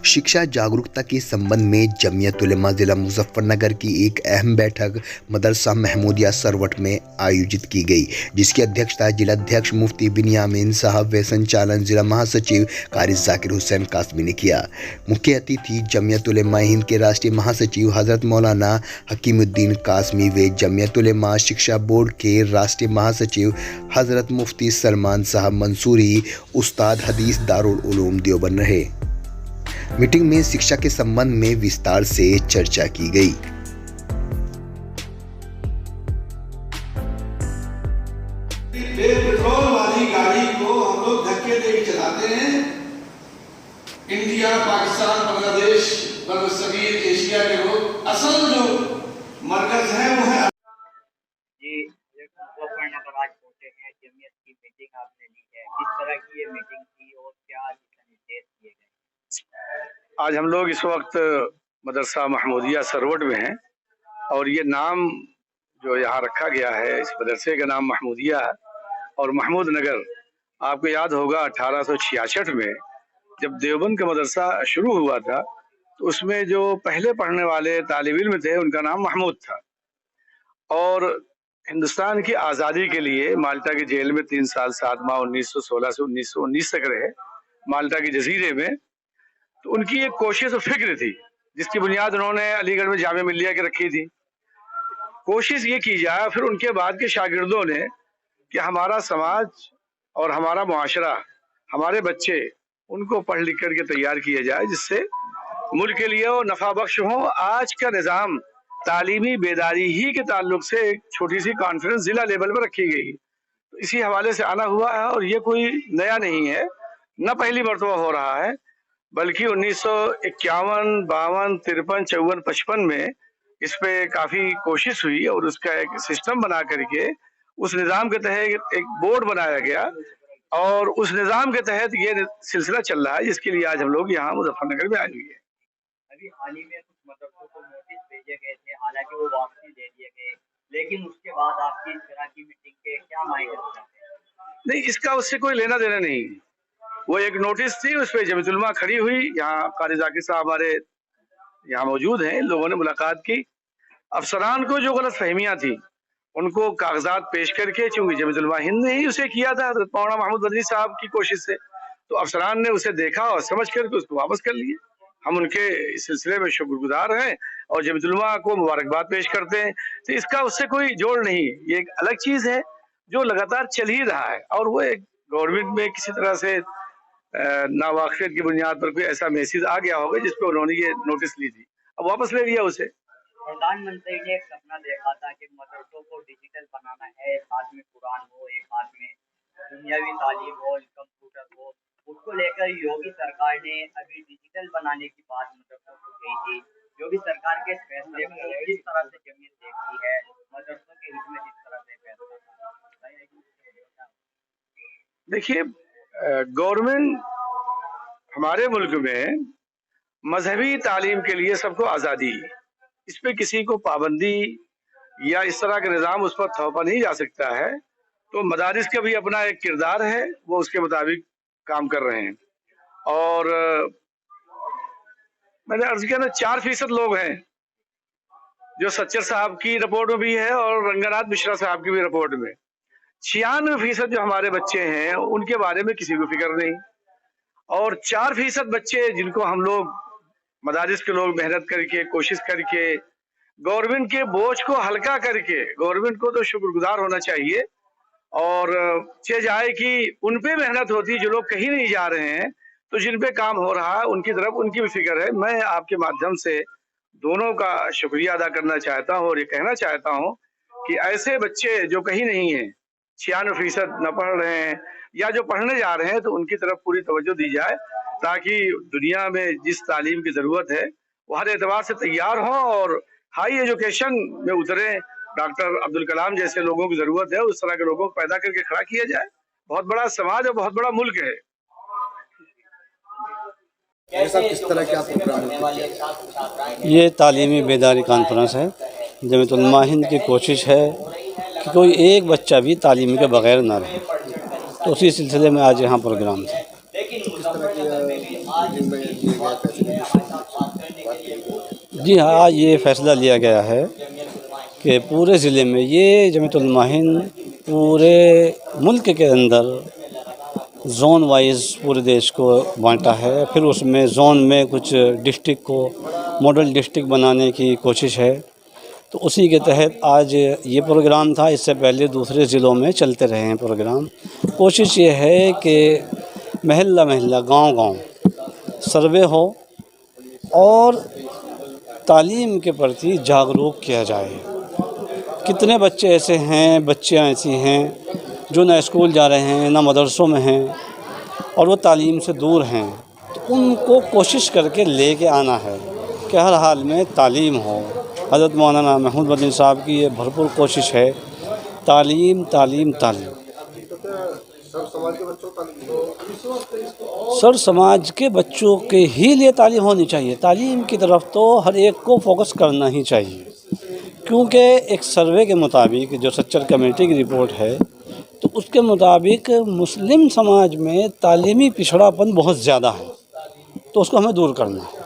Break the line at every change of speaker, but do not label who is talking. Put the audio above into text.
शिक्षा जागरूकता के संबंध में जमीयत उलेमा ज़िला मुजफ्फरनगर की एक अहम बैठक मदरसा महमूदिया सरवट में आयोजित की गई, जिसकी अध्यक्षता जिलाध्यक्ष मुफ्ती बिनियामिन साहब व संचालन जिला महासचिव कारी जाकिर हुसैन कासमी ने किया। मुख्य अतिथि जमीयत उलेमा हिंद के राष्ट्रीय महासचिव हज़रत मौलाना हकीमुद्दीन कासमी व जमीयत उलेमा शिक्षा बोर्ड के राष्ट्रीय महासचिव हज़रत मुफ्ती सलमान साहब मंसूरी उस्ताद हदीस दारुल उलूम देवबंद रहे। मीटिंग में शिक्षा के संबंध में विस्तार से चर्चा की गई।
पेट्रोल वाली गाड़ी को हम लोग धक्के देके चलाते हैं। इंडिया, पाकिस्तान, बांग्लादेश, बरसगीर एशिया के लोग असल जो मरकज है वो है।
जी, मुजफ्फरनगर आज पहुंचे हैं। जमीयत की मीटिंग आपने ली है, किस तरह की ये मीटिंग थी और क्या निर्देश दिए गए?
आज हम लोग इस वक्त मदरसा महमूदिया सरवट में हैं और ये नाम जो यहाँ रखा गया है, इस मदरसे का नाम महमूदिया है। और महमूद नगर, आपको याद होगा 1866 में जब देवबंद का मदरसा शुरू हुआ था तो उसमें जो पहले पढ़ने वाले तालिब इल्म थे उनका नाम महमूद था। और हिंदुस्तान की आज़ादी के लिए माल्टा की जेल में 3 साल 7 माह 1916 से 1919 तक रहे, माल्टा के जजीरे में। तो उनकी एक कोशिश और फिक्र थी जिसकी बुनियाद उन्होंने अलीगढ़ में जामिया मिल्लिया के रखी थी। कोशिश ये की जाए फिर उनके बाद के शागिर्दों ने कि हमारा समाज और हमारा मुआशरा, हमारे बच्चे, उनको पढ़ लिख करके तैयार किया जाए जिससे मुल्क के लिए वो नफा बख्श हो। आज का निज़ाम तालीमी बेदारी ही के ताल्लुक से एक छोटी सी कॉन्फ्रेंस जिला लेवल पर रखी गई, तो इसी हवाले से आना हुआ है। और ये कोई नया नहीं है, न पहली मरतबा हो रहा है, बल्कि 1951, 52, 53, 54, 55 में इस पे काफ़ी कोशिश हुई और उसका एक सिस्टम बना करके उस निज़ाम के तहत एक बोर्ड बनाया गया और उस निज़ाम के तहत ये सिलसिला चल रहा है, जिसके लिए आज हम लोग यहाँ मुजफ्फरनगर में आए हुए हैं।
अभी हाल ही में कुछ मदरसों को नोटिस भेजे गए थे, हालांकि वो वापसी दे दिए गए, लेकिन उसके बाद आपकी इस तरह की मीटिंग के क्या मायने होते हैं?
नहीं, इसका उससे कोई लेना देना नहीं। वो एक नोटिस थी, उस पर जमीयत उलमा खड़ी हुई। यहाँ कारी जाकिर साहब हमारे यहाँ मौजूद हैं, लोगों ने मुलाकात की। अफसरान को जो गलत फहमियाँ थी उनको कागजात पेश करके, चूंकि जमीयत उलमा हिंद ने ही उसे किया था मौलाना महमूद बदरी साहब की कोशिश से, तो अफसरान ने उसे देखा और समझ करके उसको वापस कर लिए। हम उनके इस सिलसिले में शुक्रगुजार हैं और जमीयत उलमा को मुबारकबाद पेश करते हैं। तो इसका उससे कोई जोड़ नहीं, ये एक अलग चीज़ है जो लगातार चल ही रहा है। और वो एक गवर्नमेंट में किसी तरह से नावाकिफियत की बुनियाद पर कोई ऐसा मैसेज आ गया होगा जिस पर उन्होंने ये नोटिस ली थी, अब वापस ले लिया उसे।
प्रधानमंत्री ने एक सपना देखा था कि मदरसों को डिजिटल बनाना है, एक हाथ में कुरान हो, एक हाथ में दुनियावी तालीम हो, कंप्यूटर हो। उसको लेकर योगी सरकार ने अभी डिजिटल बनाने की बात मदरसों को कही थी। योगी सरकार के फैसले को किस तरह से जमीयत देखती है, मदरसों के हित में किस तरह से फैसला?
देखिए, गवर्नमेंट हमारे मुल्क में मजहबी तालीम के लिए सबको आज़ादी, इस पे किसी को पाबंदी या इस तरह का निज़ाम उस पर थोपा नहीं जा सकता है। तो मदारिस का भी अपना एक किरदार है, वो उसके मुताबिक काम कर रहे हैं। और मैंने अर्ज किया ना, 4% लोग हैं जो सच्चर साहब की रिपोर्ट में भी है और रंगनाथ मिश्रा साहब की भी रिपोर्ट में। 96% जो हमारे बच्चे हैं उनके बारे में किसी को फिक्र नहीं। और 4% बच्चे जिनको हम लोग मदारिस के लोग मेहनत करके, कोशिश करके, गवर्नमेंट के बोझ को हल्का करके, गवर्नमेंट को तो शुक्रगुजार होना चाहिए और चीज आए कि उन पे मेहनत होती जो लोग कहीं नहीं जा रहे हैं, तो जिन पे काम हो रहा है उनकी तरफ उनकी भी फिक्र है। मैं आपके माध्यम से दोनों का शुक्रिया अदा करना चाहता हूँ और ये कहना चाहता हूँ कि ऐसे बच्चे जो कहीं नहीं हैं, 96% न पढ़ रहे हैं या जो पढ़ने जा रहे हैं, तो उनकी तरफ पूरी तवज्जो दी जाए ताकि दुनिया में जिस तालीम की ज़रूरत है वो हर एतबार से तैयार हों और हाई एजुकेशन में उतरे। डॉक्टर अब्दुल कलाम जैसे लोगों की ज़रूरत है, उस तरह के लोगों को पैदा करके खड़ा किया जाए। बहुत बड़ा समाज और बहुत बड़ा मुल्क है।
किस तरह के
ये तालीमी बेदारी कॉन्फ्रेंस है। जमीयत उलमा हिंद की कोशिश है कि कोई एक बच्चा भी तालीम के बगैर ना रहे, तो उसी सिलसिले में आज यहाँ प्रोग्राम था। جی ہاں، آج یہ فیصلہ لیا گیا ہے کہ پورے ضلع میں یہ جمعیت علماء ہند پورے ملک کے اندر زون وائز پورے دیش کو بانٹا ہے، پھر اس میں زون میں کچھ ڈسٹرکٹ کو ماڈل ڈسٹرکٹ بنانے کی کوشش ہے، تو اسی کے تحت آج یہ پروگرام تھا۔ اس سے پہلے دوسرے ضلعوں میں چلتے رہے ہیں پروگرام۔ کوشش یہ ہے کہ محلہ محلہ، گاؤں گاؤں سروے ہو اور تعلیم کے پرتی جاگروک کیا جائے۔ کتنے بچے ایسے ہیں، بچیاں ایسی ہیں جو نہ اسکول جا رہے ہیں، نہ مدرسوں میں ہیں، اور وہ تعلیم سے دور ہیں، تو ان کو کوشش کر کے لے کے آنا ہے کہ ہر حال میں تعلیم ہو۔ حضرت مولانا محمود مدنی صاحب کی یہ بھرپور کوشش ہے، تعلیم تعلیم تعلیم۔ سر سماج کے بچوں کے ہی لیے تعلیم ہونی چاہیے، تعلیم کی طرف تو ہر ایک کو فوکس کرنا ہی چاہیے، کیونکہ ایک سروے کے مطابق جو سچر کمیٹی کی رپورٹ ہے، تو اس کے مطابق مسلم سماج میں تعلیمی پچھڑا پن بہت زیادہ ہے، تو اس کو ہمیں دور کرنا ہے۔